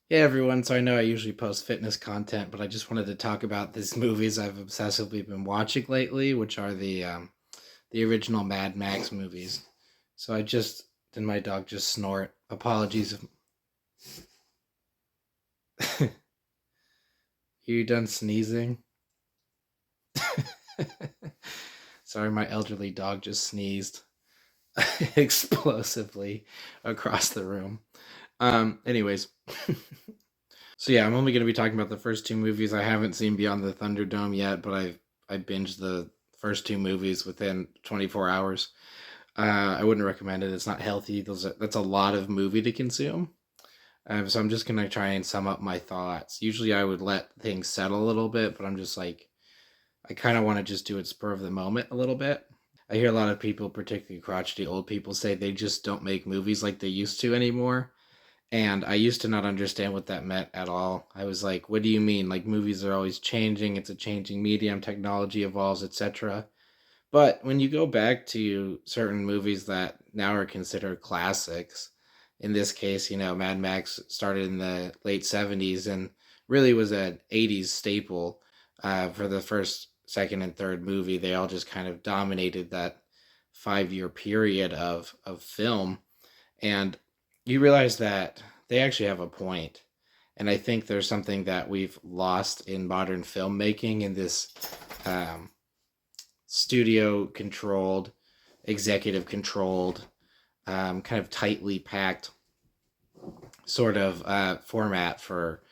Hey everyone, so I know I usually post fitness content, but I just wanted to talk about these movies I've obsessively been watching lately, which are the original Mad Max movies. So I just did my dog just snort. Apologies. You done sneezing? Sorry, my elderly dog just sneezed explosively across the room. Anyways. So yeah, I'm only going to be talking about the first two movies. I haven't seen Beyond the Thunderdome yet, but I binged the first two movies within 24 hours. I wouldn't recommend it. It's not healthy. That's a lot of movie to consume. So I'm just gonna try and sum up my thoughts. Usually I would let things settle a little bit, but I'm just like I kind of want to just do it spur of the moment a little bit. I hear a lot of people, particularly crotchety old people, say they just don't make movies like they used to anymore. And I used to not understand what that meant at all. I was like, what do you mean? Like movies are always changing, it's a changing medium, technology evolves, etc. But when you go back to certain movies that now are considered classics, in this case, Mad Max started in the late 70s and really was an 80s staple for the first, second, and third movie. They all just kind of dominated that 5 year period of film. And you realize that they actually have a point. And I think there's something that we've lost in modern filmmaking in this um, studio controlled, executive controlled, kind of tightly packed sort of format for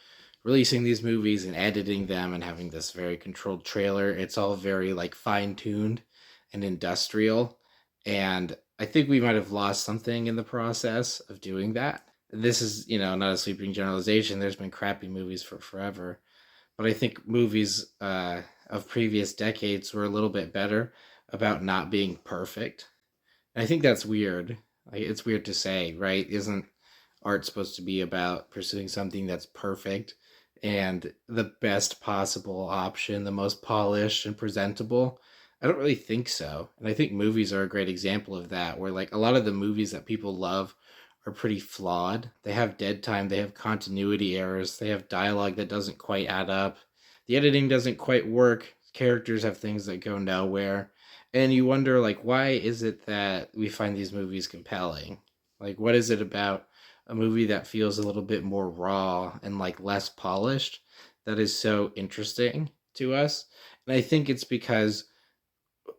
releasing these movies and editing them and having this very controlled trailer. It's all very like fine tuned and industrial. And I think we might have lost something in the process of doing that. This is, not a sweeping generalization. There's been crappy movies for forever. But I think movies of previous decades were a little bit better about not being perfect. And I think that's weird. Like, it's weird to say, right? Isn't art supposed to be about pursuing something that's perfect and the best possible option, the most polished and presentable? I don't really think so. And I think movies are a great example of that, where like a lot of the movies that people love are pretty flawed. They have dead time, they have continuity errors, they have dialogue that doesn't quite add up. The editing doesn't quite work. Characters have things that go nowhere. And you wonder like why is it that we find these movies compelling? Like what is it about a movie that feels a little bit more raw and like less polished that is so interesting to us? And I think it's because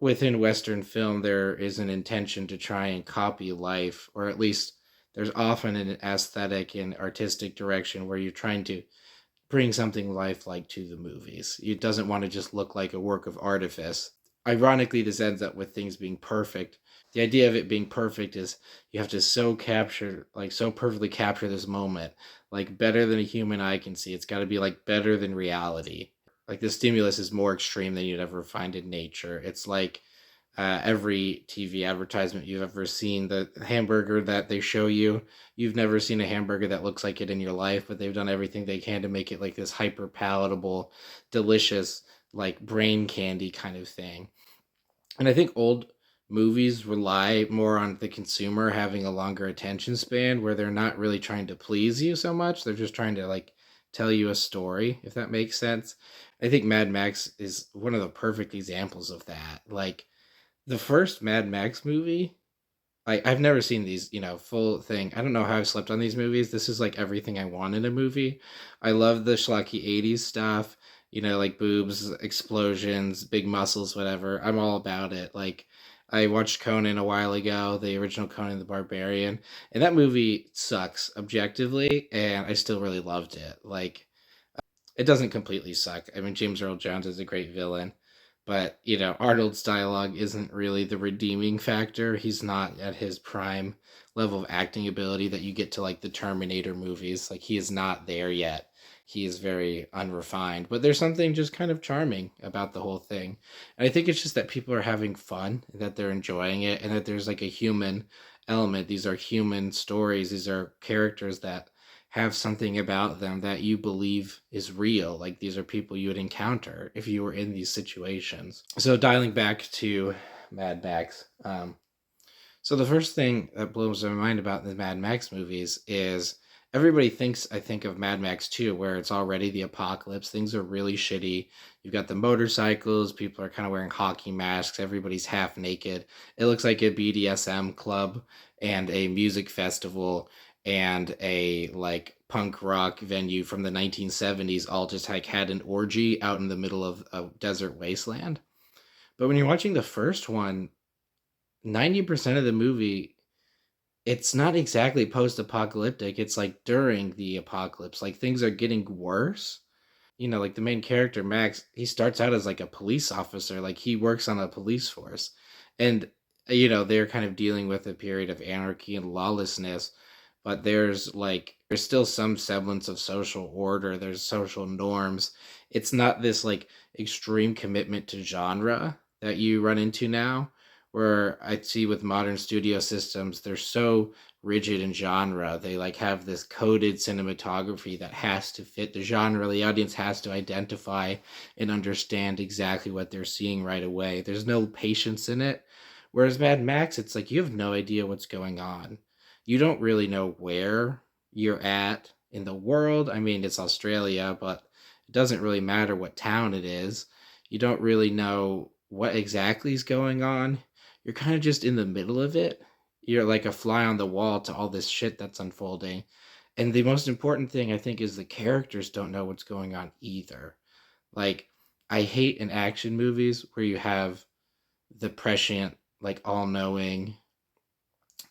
within Western film, there is an intention to try and copy life, or at least there's often an aesthetic and artistic direction where you're trying to bring something lifelike to the movies. It doesn't want to just look like a work of artifice. Ironically, this ends up with things being perfect. The idea of it being perfect is you have to so perfectly capture this moment, like better than a human eye can see. It's got to be like better than reality. Like the stimulus is more extreme than you'd ever find in nature. It's like every TV advertisement you've ever seen, the hamburger that they show you, you've never seen a hamburger that looks like it in your life, but they've done everything they can to make it like this hyper palatable, delicious, like brain candy kind of thing. And I think old movies rely more on the consumer having a longer attention span where they're not really trying to please you so much. They're just trying to like tell you a story, if that makes sense. I think Mad Max is one of the perfect examples of that. Like the first Mad Max movie, I've never seen these, full thing. I don't know how I've slept on these movies. This is like everything I want in a movie. I love the schlocky 80s stuff, like boobs, explosions, big muscles, whatever. I'm all about it. Like, I watched Conan a while ago, the original Conan the Barbarian, and that movie sucks objectively, and I still really loved it. Like, it doesn't completely suck. I mean, James Earl Jones is a great villain, but Arnold's dialogue isn't really the redeeming factor. He's not at his prime level of acting ability that you get to like the Terminator movies. Like he is not there yet. He is very unrefined, but there's something just kind of charming about the whole thing. And I think it's just that people are having fun, that they're enjoying it, and that there's like a human element. These are human stories. These are characters that have something about them that you believe is real. Like these are people you would encounter if you were in these situations. So dialing back to Mad Max. So the first thing that blows my mind about the Mad Max movies is everybody thinks, I think, of Mad Max 2, where it's already the apocalypse. Things are really shitty. You've got the motorcycles, people are kind of wearing hockey masks, everybody's half naked. It looks like a BDSM club and a music festival and a like punk rock venue from the 1970s all just like had an orgy out in the middle of a desert wasteland. But when you're watching the first one, 90% of the movie, it's not exactly post-apocalyptic. It's like during the apocalypse. Like things are getting worse. Like the main character, Max, he starts out as like a police officer. Like he works on a police force. And, they're kind of dealing with a period of anarchy and lawlessness. But there's still some semblance of social order. There's social norms. It's not this like extreme commitment to genre that you run into now, where I see with modern studio systems, they're so rigid in genre. They like have this coded cinematography that has to fit the genre. The audience has to identify and understand exactly what they're seeing right away. There's no patience in it. Whereas Mad Max, it's like you have no idea what's going on. You don't really know where you're at in the world. I mean, it's Australia, but it doesn't really matter what town it is. You don't really know what exactly is going on. You're kind of just in the middle of it. You're like a fly on the wall to all this shit that's unfolding. And the most important thing I think is the characters don't know what's going on either. Like, I hate in action movies where you have the prescient, like all knowing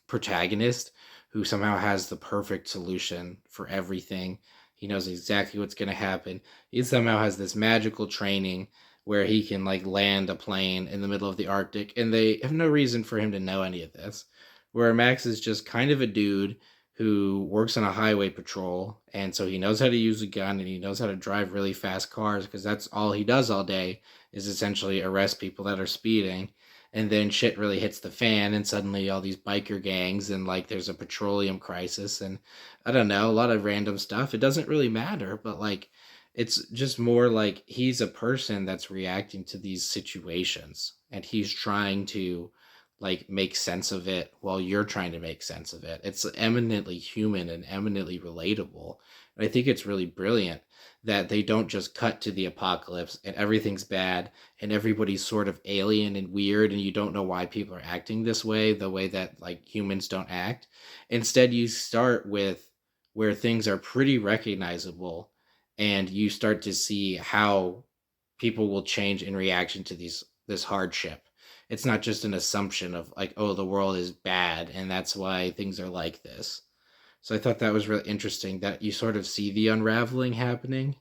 protagonist who somehow has the perfect solution for everything. He knows exactly what's going to happen. He somehow has this magical training where he can like land a plane in the middle of the Arctic, and they have no reason for him to know any of this. Where Max is just kind of a dude who works on a highway patrol, and so he knows how to use a gun and he knows how to drive really fast cars because that's all he does all day is essentially arrest people that are speeding. And then shit really hits the fan, and suddenly all these biker gangs, and like there's a petroleum crisis, and I don't know, a lot of random stuff. It doesn't really matter, but like it's just more like he's a person that's reacting to these situations, and he's trying to like make sense of it while you're trying to make sense of it. It's eminently human and eminently relatable. And I think it's really brilliant that they don't just cut to the apocalypse and everything's bad and everybody's sort of alien and weird and you don't know why people are acting this way, the way that like humans don't act. Instead, you start with where things are pretty recognizable and you start to see how people will change in reaction to this hardship. It's not just an assumption of like, oh, the world is bad and that's why things are like this. So I thought that was really interesting that you sort of see the unraveling happening.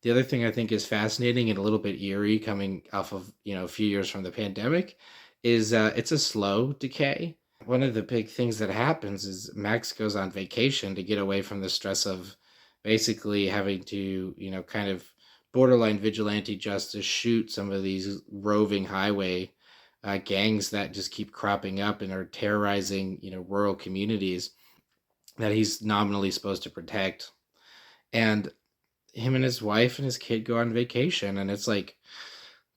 The other thing I think is fascinating and a little bit eerie coming off of, a few years from the pandemic is it's a slow decay. One of the big things that happens is Max goes on vacation to get away from the stress of basically having to, kind of borderline vigilante justice shoot some of these roving highway gangs that just keep cropping up and are terrorizing, rural communities that he's nominally supposed to protect. And him and his wife and his kid go on vacation, and it's like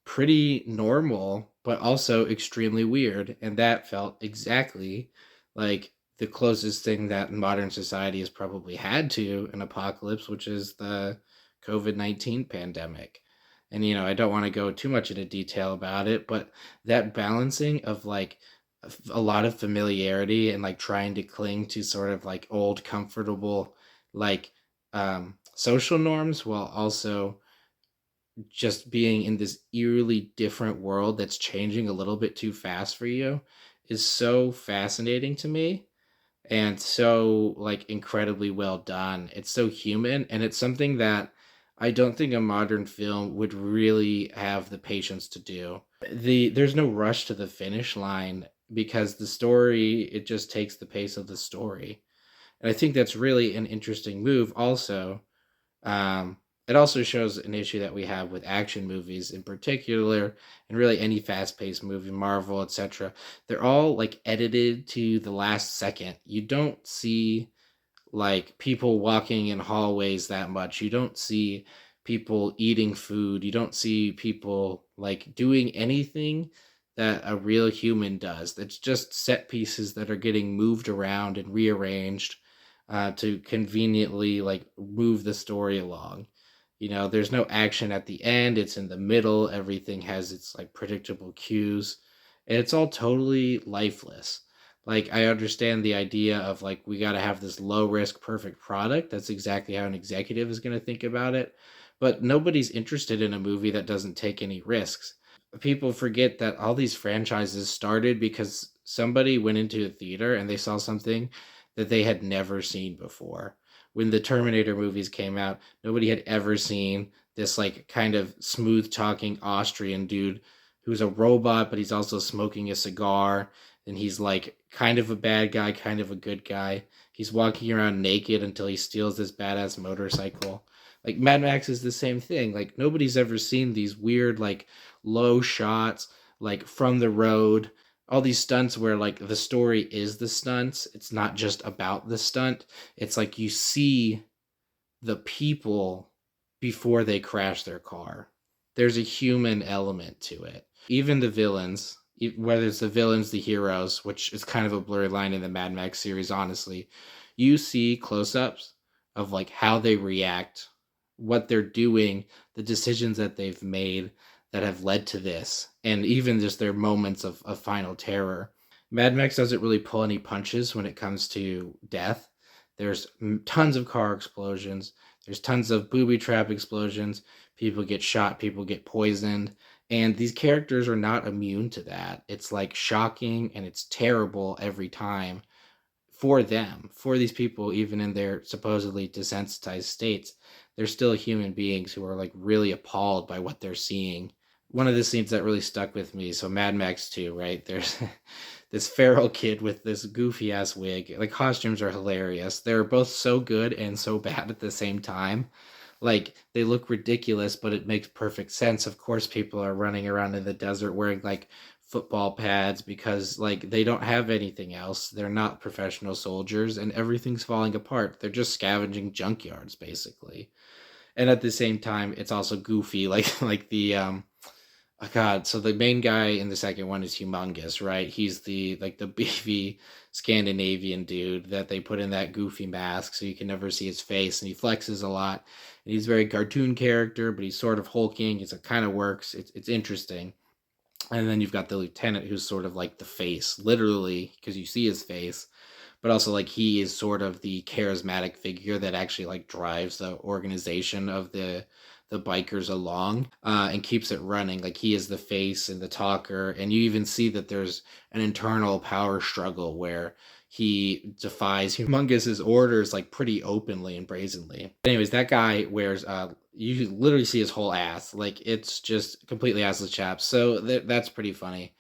pretty normal, but also extremely weird. And that felt exactly like the closest thing that modern society has probably had to an apocalypse, which is the COVID-19 pandemic. And, I don't want to go too much into detail about it, but that balancing of like a lot of familiarity and like trying to cling to sort of like old, comfortable, like social norms while also just being in this eerily different world that's changing a little bit too fast for you is so fascinating to me and so like incredibly well done. It's so human and it's something that I don't think a modern film would really have the patience to do. There's no rush to the finish line because the story it just takes the pace of the story. And I think that's really an interesting move also. It also shows an issue that we have with action movies in particular, and really any fast-paced movie, Marvel, etc. They're all like edited to the last second. You don't see like people walking in hallways that much. You don't see people eating food. You don't see people like doing anything that a real human does. It's just set pieces that are getting moved around and rearranged to conveniently like move the story along. There's no action at the end, it's in the middle, everything has its like predictable cues, and it's all totally lifeless. Like, I understand the idea of like we got to have this low risk perfect product. That's exactly how an executive is going to think about it. But nobody's interested in a movie that doesn't take any risks. People forget that all these franchises started because somebody went into a theater and they saw something that they had never seen before. When the Terminator movies came out, nobody had ever seen this like kind of smooth talking Austrian dude who's a robot, but he's also smoking a cigar, and he's like kind of a bad guy, kind of a good guy. He's walking around naked until he steals this badass motorcycle. Like, Mad Max is the same thing. Like, nobody's ever seen these weird like low shots like from the road, all these stunts where like the story is the stunts. It's not just about the stunt. It's like you see the people before they crash their car. There's a human element to it. Even the villains, whether it's the villains, the heroes, which is kind of a blurry line in the Mad Max series, honestly, you see close ups of like how they react, what they're doing, the decisions that they've made that have led to this, and even just their moments of final terror. Mad Max doesn't really pull any punches when it comes to death. There's tons of car explosions. There's tons of booby trap explosions. People get shot. People get poisoned. And these characters are not immune to that. It's like shocking and it's terrible every time for them, for these people, even in their supposedly desensitized states. They're still human beings who are like really appalled by what they're seeing. One of the scenes that really stuck with me, so Mad Max 2, right? There's this feral kid with this goofy ass wig. Like, costumes are hilarious. They're both so good and so bad at the same time. Like, they look ridiculous, but it makes perfect sense. Of course, people are running around in the desert wearing like football pads because like they don't have anything else. They're not professional soldiers and everything's falling apart. They're just scavenging junkyards basically. And at the same time, it's also goofy, like like the oh God, so the main guy in the second one is humongous, right? He's the like the beefy Scandinavian dude that they put in that goofy mask so you can never see his face, and he flexes a lot. And he's a very cartoon character, but he's sort of hulking. It kind of works. It's interesting. And then you've got the lieutenant who's sort of like the face, literally, because you see his face, but also like he is sort of the charismatic figure that actually like drives the organization of the bikers along, and keeps it running. Like, he is the face and the talker, and you even see that there's an internal power struggle where he defies Humongous's orders like pretty openly and brazenly. Anyways, that guy wears you literally see his whole ass. Like, it's just completely assless chaps. So that's pretty funny.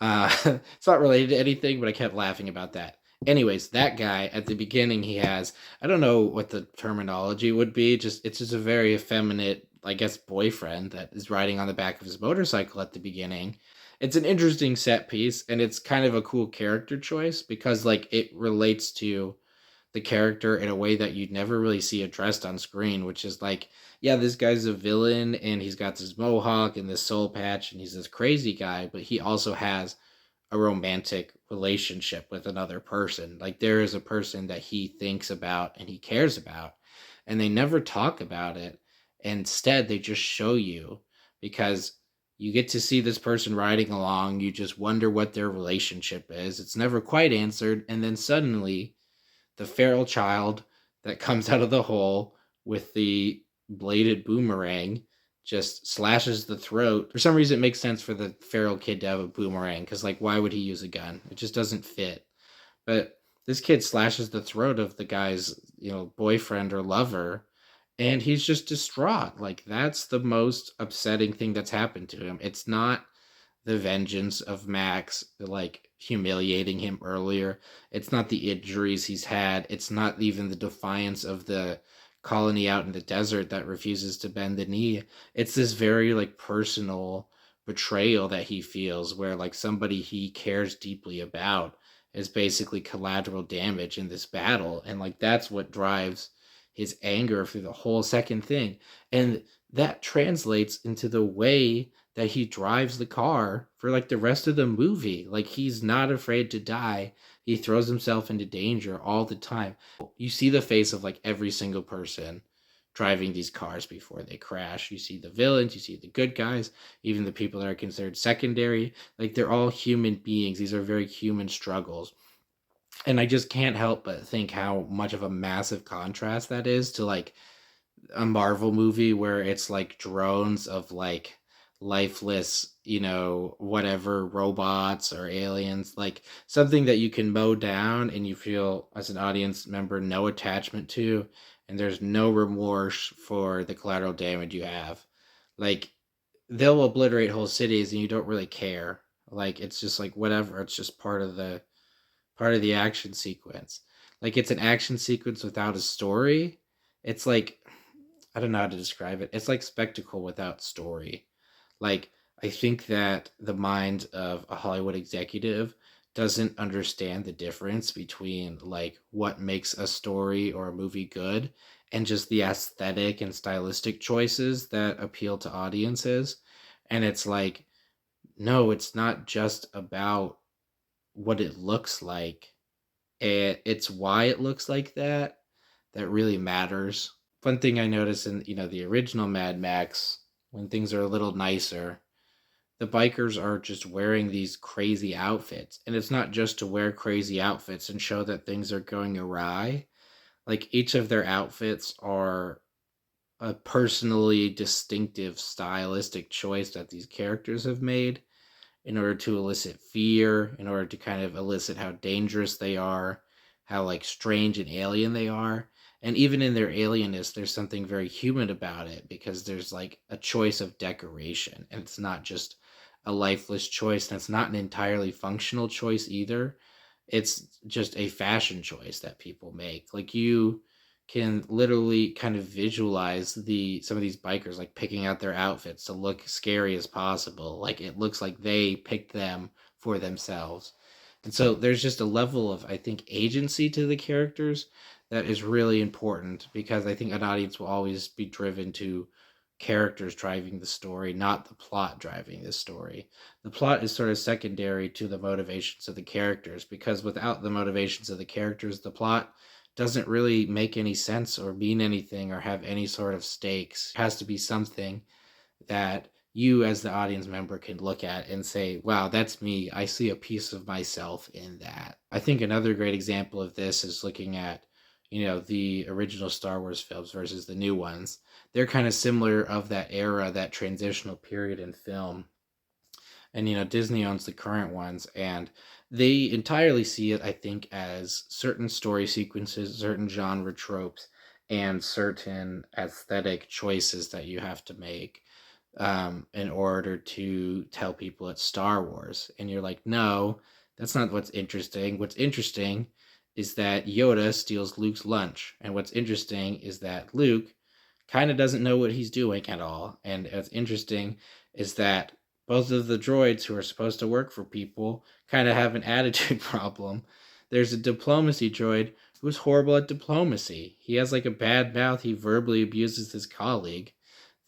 It's not related to anything, but I kept laughing about that. Anyways, that guy at the beginning, he has, I don't know what the terminology would be. It's just a very effeminate, I guess, boyfriend that is riding on the back of his motorcycle at the beginning. It's an interesting set piece, and it's kind of a cool character choice because like it relates to the character in a way that you'd never really see addressed on screen, which is like, yeah, this guy's a villain and he's got this mohawk and this soul patch and he's this crazy guy, but he also has a romantic relationship with another person. Like, there is a person that he thinks about and he cares about, and they never talk about it. Instead, they just show you because you get to see this person riding along. You just wonder what their relationship is. It's never quite answered. And then suddenly, the feral child that comes out of the hole with the bladed boomerang just slashes the throat. For some reason, it makes sense for the feral kid to have a boomerang because, like, why would he use a gun? It just doesn't fit. But this kid slashes the throat of the guy's, boyfriend or lover, and he's just distraught. Like, that's the most upsetting thing that's happened to him. It's not the vengeance of Max, like humiliating him earlier. It's not the injuries he's had. It's not even the defiance of the colony out in the desert that refuses to bend the knee. It's this very like personal betrayal that he feels where like somebody he cares deeply about is basically collateral damage in this battle, and like that's what drives his anger through the whole second thing. And that translates into the way that he drives the car for like the rest of the movie. Like he's not afraid to die. He throws himself into danger all the time. You see the face of like every single person driving these cars before they crash. You see the villains, you see the good guys, even the people that are considered secondary. Like they're all human beings. These are very human struggles. And I just can't help but think how much of a massive contrast that is to like a Marvel movie where it's like drones of like lifeless, whatever robots or aliens, like something that you can mow down and you feel as an audience member no attachment to, and there's no remorse for the collateral damage you have. Like they'll obliterate whole cities and you don't really care. Like it's just like whatever, it's just part of the action sequence. Like it's an action sequence without a story. It's like I don't know how to describe it. It's like spectacle without story. Like I think that the mind of a Hollywood executive doesn't understand the difference between like what makes a story or a movie good and just the aesthetic and stylistic choices that appeal to audiences. And it's like no, it's not just about what it looks like. It's why it looks like that really matters. One thing I noticed in the original Mad Max, when things are a little nicer, the bikers are just wearing these crazy outfits, and it's not just to wear crazy outfits and show that things are going awry. Like each of their outfits are a personally distinctive stylistic choice that these characters have made in order to elicit fear, in order to kind of elicit how dangerous they are, how like strange and alien they are. And even in their alienness, there's something very human about it because there's like a choice of decoration. And it's not just a lifeless choice, and it's not an entirely functional choice either. It's just a fashion choice that people make. Like you can literally kind of visualize some of these bikers like picking out their outfits to look scary as possible. Like it looks like they picked them for themselves. And so there's just a level of I think agency to the characters that is really important because I think an audience will always be driven to characters driving the story, not the plot driving the story. The plot is sort of secondary to the motivations of the characters because without the motivations of the characters, the plot doesn't really make any sense or mean anything or have any sort of stakes. It has to be something that you as the audience member can look at and say, wow, that's me. I see a piece of myself in that. I think another great example of this is looking at, the original Star Wars films versus the new ones. They're kind of similar of that era, that transitional period in film. And Disney owns the current ones, and they entirely see it I think as certain story sequences, certain genre tropes, and certain aesthetic choices that you have to make in order to tell people it's Star Wars. And you're like, no, that's not what's interesting. What's interesting is that Yoda steals Luke's lunch, and what's interesting is that Luke kind of doesn't know what he's doing at all. And what's interesting is that both of the droids who are supposed to work for people kind of have an attitude problem. There's a diplomacy droid who's horrible at diplomacy. He has like a bad mouth. He verbally abuses his colleague.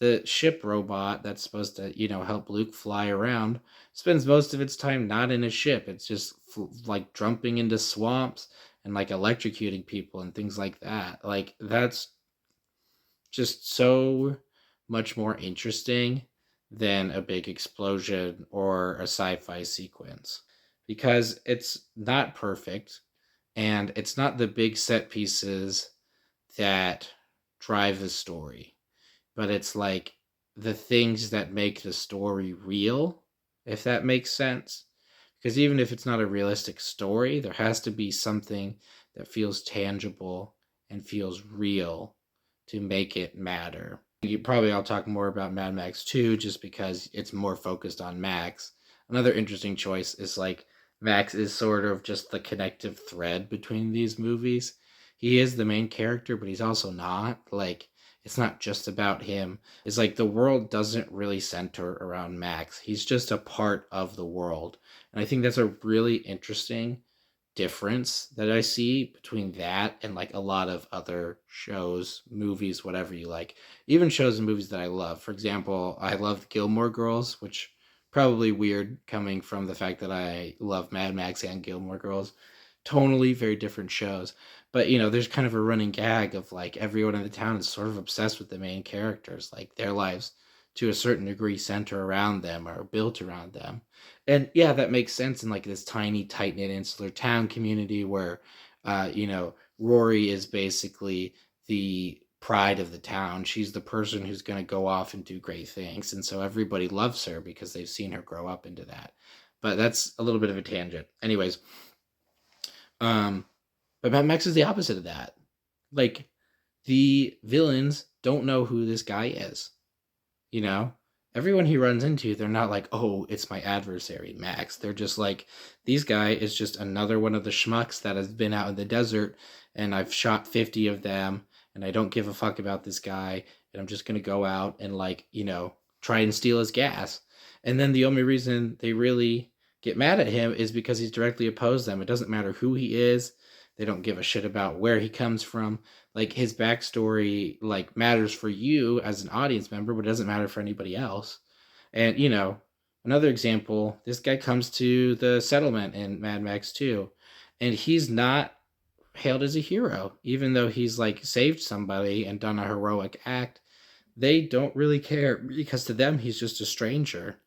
The ship robot that's supposed to, help Luke fly around spends most of its time not in a ship. It's just like jumping into swamps and like electrocuting people and things like that. Like that's just so much more interesting than a big explosion or a sci-fi sequence because it's not perfect and it's not the big set pieces that drive the story, but it's like the things that make the story real, if that makes sense. Because even if it's not a realistic story, there has to be something that feels tangible and feels real to make it matter. I'll talk more about Mad Max 2 just because it's more focused on Max. Another interesting choice is like Max is sort of just the connective thread between these movies. He is the main character, but he's also not. Like, it's not just about him. It's like the world doesn't really center around Max. He's just a part of the world. And I think that's a really interesting difference that I see between that and like a lot of other shows, movies, whatever you like, even shows and movies that I love. For example, I love Gilmore Girls, which probably weird coming from the fact that I love Mad Max and Gilmore Girls. Tonally very different shows. But there's kind of a running gag of like everyone in the town is sort of obsessed with the main characters. Like their lives to a certain degree center around them or built around them. And yeah, that makes sense in like this tiny, tight knit insular town community where, Rory is basically the pride of the town. She's the person who's going to go off and do great things. And so everybody loves her because they've seen her grow up into that. But that's a little bit of a tangent. Anyways, um, but Mad Max is the opposite of that. Like, the villains don't know who this guy is. You know, everyone he runs into, they're not like, oh, it's my adversary, Max. They're just like, these guy is just another one of the schmucks that has been out in the desert, and I've shot 50 of them, and I don't give a fuck about this guy, and I'm just gonna go out and like, try and steal his gas. And then the only reason they really get mad at him is because he's directly opposed them. It doesn't matter who he is. They don't give a shit about where he comes from. Like his backstory like matters for you as an audience member, but it doesn't matter for anybody else. And another example, this guy comes to the settlement in Mad Max 2, and he's not hailed as a hero, even though he's like saved somebody and done a heroic act. They don't really care because to them he's just a stranger.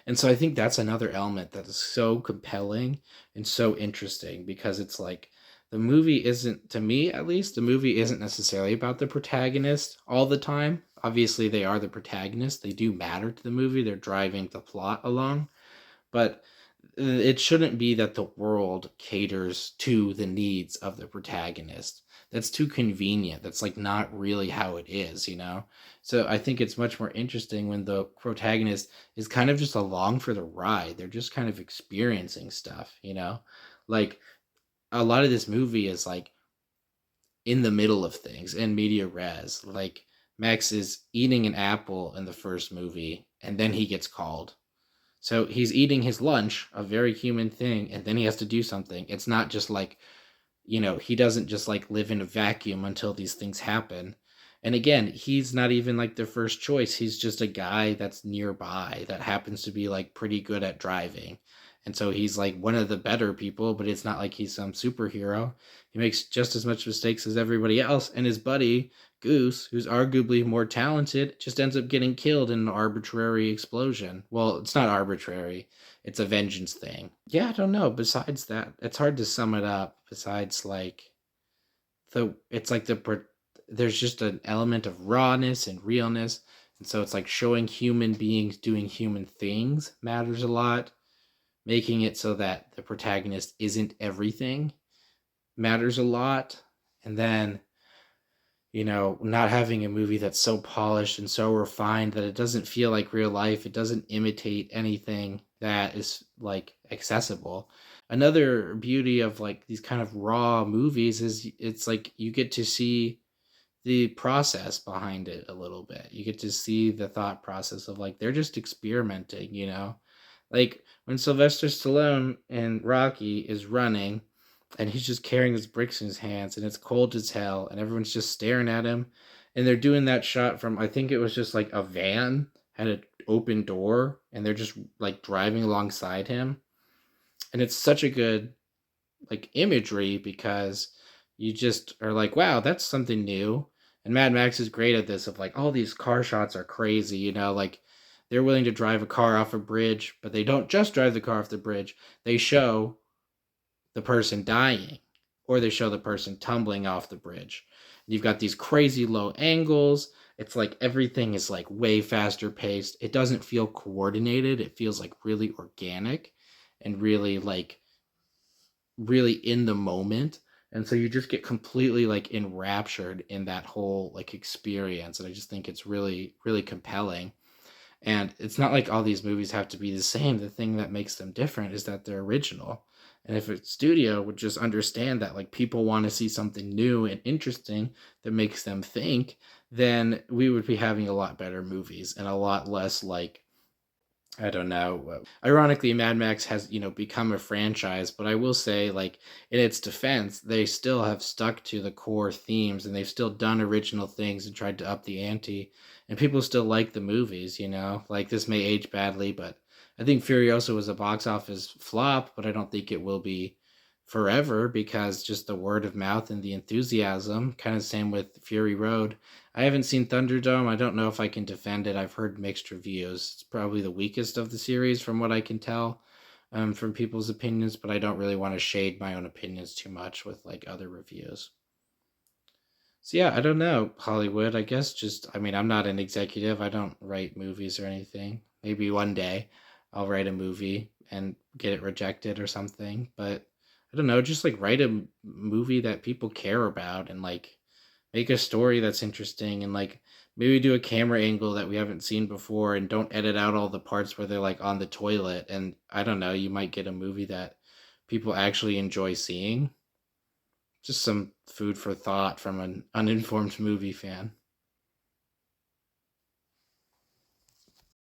And so I think that's another element that is so compelling and so interesting because it's like the movie isn't, to me at least, the movie isn't necessarily about the protagonist all the time. Obviously, they are the protagonist. They do matter to the movie. They're driving the plot along. But it shouldn't be that the world caters to the needs of the protagonist. That's too convenient. That's like not really how it is. So I think it's much more interesting when the protagonist is kind of just along for the ride. They're just kind of experiencing stuff. Like a lot of this movie is like in the middle of things in media res. Like Max is eating an apple in the first movie and then he gets called. So he's eating his lunch, a very human thing, and then he has to do something. It's not just like, he doesn't just like live in a vacuum until these things happen. And again, he's not even like the first choice. He's just a guy that's nearby that happens to be like pretty good at driving. And so he's like one of the better people, but it's not like he's some superhero. He makes just as much mistakes as everybody else. And his buddy, Goose, who's arguably more talented, just ends up getting killed in an arbitrary explosion. Well, it's not arbitrary. It's a vengeance thing. Yeah, I don't know. Besides that, it's hard to sum it up. Besides, like, there's just an element of rawness and realness. And so it's like showing human beings doing human things matters a lot. Making it so that the protagonist isn't everything matters a lot. And then, not having a movie that's so polished and so refined that it doesn't feel like real life. It doesn't imitate anything that is like accessible. Another beauty of like these kind of raw movies is it's like you get to see the process behind it a little bit. You get to see the thought process of like they're just experimenting. Like when Sylvester Stallone in Rocky is running and he's just carrying his bricks in his hands and it's cold as hell and everyone's just staring at him and they're doing that shot from, I think it was just like a van had an open door and they're just like driving alongside him. And it's such a good like imagery because you just are like, wow, that's something new. And Mad Max is great at this of like all these car shots are crazy, like they're willing to drive a car off a bridge, but they don't just drive the car off the bridge. They show the person dying or they show the person tumbling off the bridge. You've got these crazy low angles. It's like everything is like way faster paced. It doesn't feel coordinated. It feels like really organic and really like really in the moment. And so you just get completely like enraptured in that whole like experience. And I just think it's really, really compelling. And it's not like all these movies have to be the same. The thing that makes them different is that they're original. And if a studio would just understand that like people want to see something new and interesting that makes them think, then we would be having a lot better movies and a lot less like I don't know. Ironically, Mad Max has, become a franchise, but I will say, like, in its defense, they still have stuck to the core themes and they've still done original things and tried to up the ante. And people still like the movies, Like, this may age badly, but I think Furiosa was a box office flop, but I don't think it will be forever because just the word of mouth and the enthusiasm, kind of same with Fury Road. I haven't seen Thunderdome. I don't know if I can defend it. I've heard mixed reviews. It's probably the weakest of the series from what I can tell, from people's opinions, but I don't really want to shade my own opinions too much with like other reviews. So yeah, I don't know, Hollywood. I guess I mean, I'm not an executive. I don't write movies or anything. Maybe one day I'll write a movie and get it rejected or something, but I don't know, just like write a movie that people care about and like make a story that's interesting and like maybe do a camera angle that we haven't seen before and don't edit out all the parts where they're like on the toilet and I don't know, you might get a movie that people actually enjoy seeing. Just some food for thought from an uninformed movie fan.